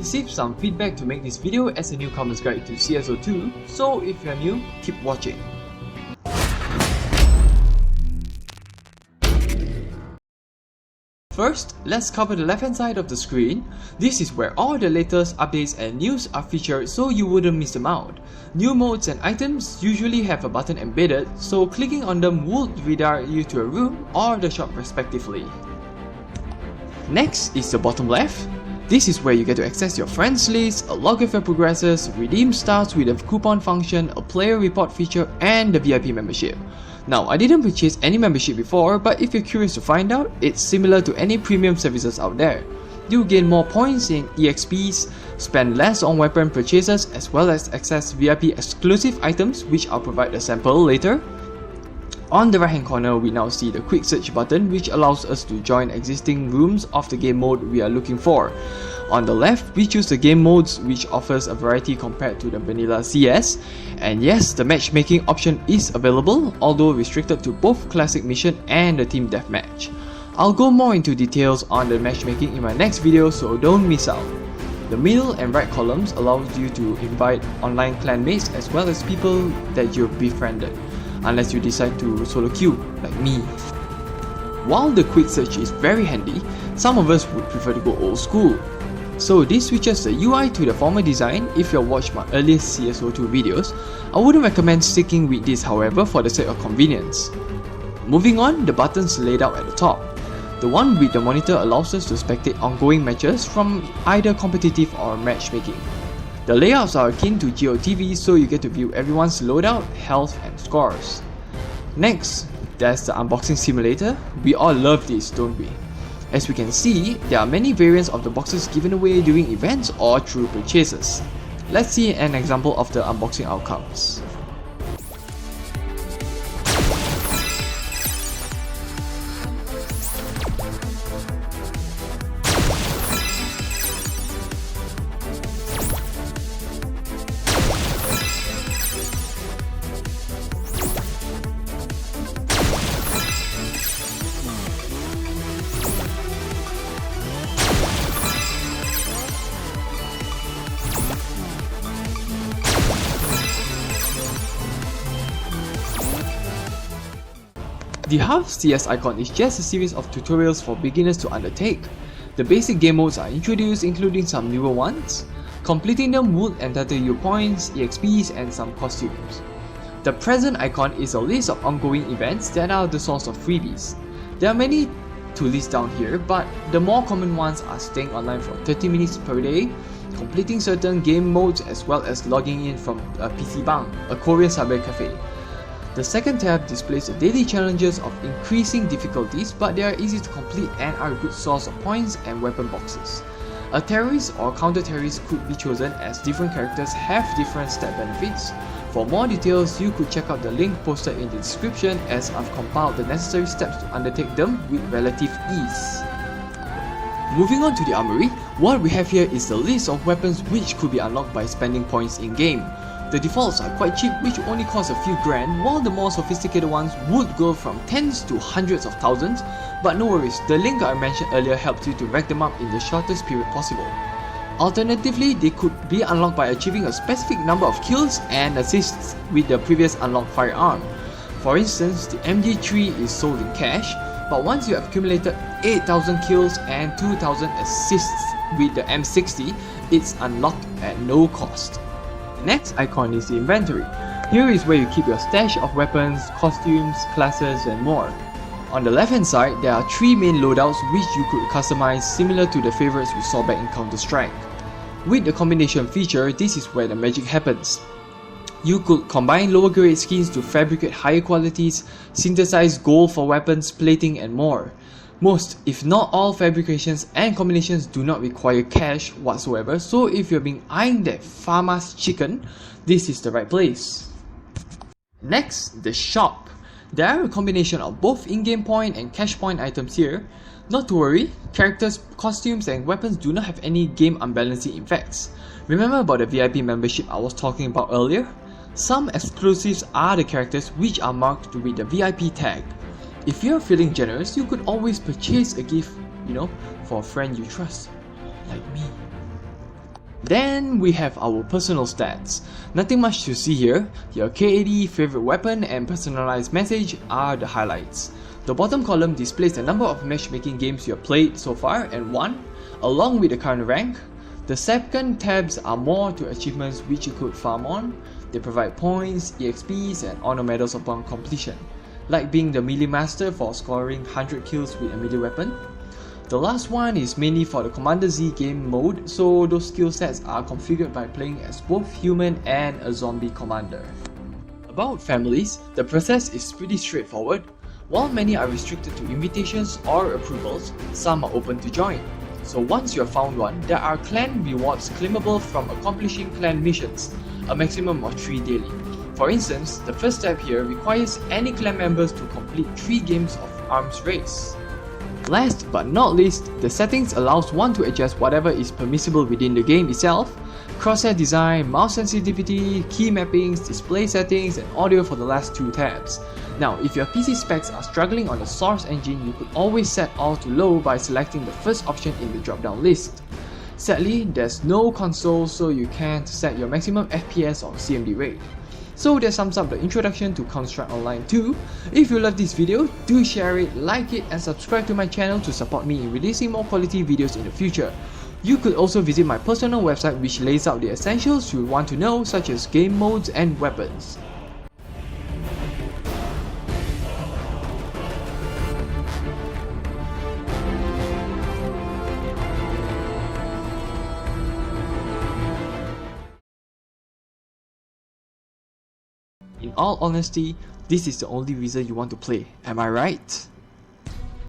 received some feedback to make this video as a newcomer's guide to CSO2, so if you're new, keep watching. First, let's cover the left hand side of the screen. This is where all the latest updates and news are featured so you wouldn't miss them out. New modes and items usually have a button embedded, so clicking on them would redirect you to a room or the shop respectively. Next is the bottom left. This is where you get to access your friends list, a log of your progresses, redeem stars with a coupon function, a player report feature, and the VIP membership. Now, I didn't purchase any membership before, but if you're curious to find out, it's similar to any premium services out there. You gain more points in EXPs, spend less on weapon purchases, as well as access VIP exclusive items, which I'll provide a sample later. On the right hand corner, we now see the quick search button, which allows us to join existing rooms of the game mode we are looking for. On the left, we choose the game modes, which offers a variety compared to the vanilla CS. And yes, the matchmaking option is available, although restricted to both classic mission and the team deathmatch. I'll go more into details on the matchmaking in my next video, so don't miss out. The middle and right columns allows you to invite online clanmates as well as people that you've befriended, unless you decide to solo queue, like me. While the quick search is very handy, some of us would prefer to go old school. So this switches the UI to the former design. If you've watched my earliest CSO2 videos, I wouldn't recommend sticking with this however for the sake of convenience. Moving on, the buttons laid out at the top. The one with the monitor allows us to spectate ongoing matches from either competitive or matchmaking. The layouts are akin to GOTV, so you get to view everyone's loadout, health and scores. Next, there's the unboxing simulator. We all love this, don't we? As we can see, there are many variants of the boxes given away during events or through purchases. Let's see an example of the unboxing outcomes. The half CS icon is just a series of tutorials for beginners to undertake. The basic game modes are introduced, including some newer ones. Completing them would entitle you points, EXPs and some costumes. The present icon is a list of ongoing events that are the source of freebies. There are many to list down here, but the more common ones are staying online for 30 minutes per day, completing certain game modes, as well as logging in from a PC Bang, a Korean subway cafe. The second tab displays the daily challenges of increasing difficulties, but they are easy to complete and are a good source of points and weapon boxes. A terrorist or counter-terrorist could be chosen, as different characters have different stat benefits. For more details, you could check out the link posted in the description, as I've compiled the necessary steps to undertake them with relative ease. Moving on to the armory, what we have here is the list of weapons which could be unlocked by spending points in-game. The defaults are quite cheap, which only cost a few grand, while the more sophisticated ones would go from tens to hundreds of thousands, but no worries, the link I mentioned earlier helps you to rack them up in the shortest period possible. Alternatively, they could be unlocked by achieving a specific number of kills and assists with the previous unlocked firearm. For instance, the MG3 is sold in cash, but once you have accumulated 8,000 kills and 2,000 assists with the M60, it's unlocked at no cost. Next icon is the inventory. Here is where you keep your stash of weapons, costumes, classes and more. On the left hand side, there are 3 main loadouts which you could customize, similar to the favorites we saw back in Counter-Strike. With the combination feature, this is where the magic happens. You could combine lower grade skins to fabricate higher qualities, synthesize gold for weapons, plating and more. Most, if not all, fabrications and combinations do not require cash whatsoever, so if you've been eyeing that farmer's chicken, this is the right place. Next, the shop. There are a combination of both in-game point and cash point items here. Not to worry, characters, costumes and weapons do not have any game unbalancing effects. Remember about the VIP membership I was talking about earlier? Some exclusives are the characters which are marked with the VIP tag. If you're feeling generous, you could always purchase a gift, for a friend you trust, like me. Then we have our personal stats. Nothing much to see here. Your KAD, favorite weapon, and personalized message are the highlights. The bottom column displays the number of matchmaking games you have played so far and won, along with the current rank. The second tabs are more to achievements which you could farm on. They provide points, EXPs, and honor medals upon completion, like being the melee master for scoring 100 kills with a melee weapon. The last one is mainly for the Commander Z game mode, so those skill sets are configured by playing as both human and a zombie commander. About families, the process is pretty straightforward. While many are restricted to invitations or approvals, some are open to join. So once you have found one, there are clan rewards claimable from accomplishing clan missions, a maximum of 3 daily. For instance, the first step here requires any clan members to complete 3 games of arms race. Last but not least, the settings allows one to adjust whatever is permissible within the game itself: crosshair design, mouse sensitivity, key mappings, display settings, and audio for the last 2 tabs. Now, if your PC specs are struggling on the source engine, you could always set all to low by selecting the first option in the drop-down list. Sadly, there's no console, so you can't set your maximum FPS or CMD rate. So that sums up the introduction to Counter-Strike Online 2. If you love this video, do share it, like it, and subscribe to my channel to support me in releasing more quality videos in the future. You could also visit my personal website which lays out the essentials you want to know, such as game modes and weapons. In all honesty, this is the only reason you want to play, am I right?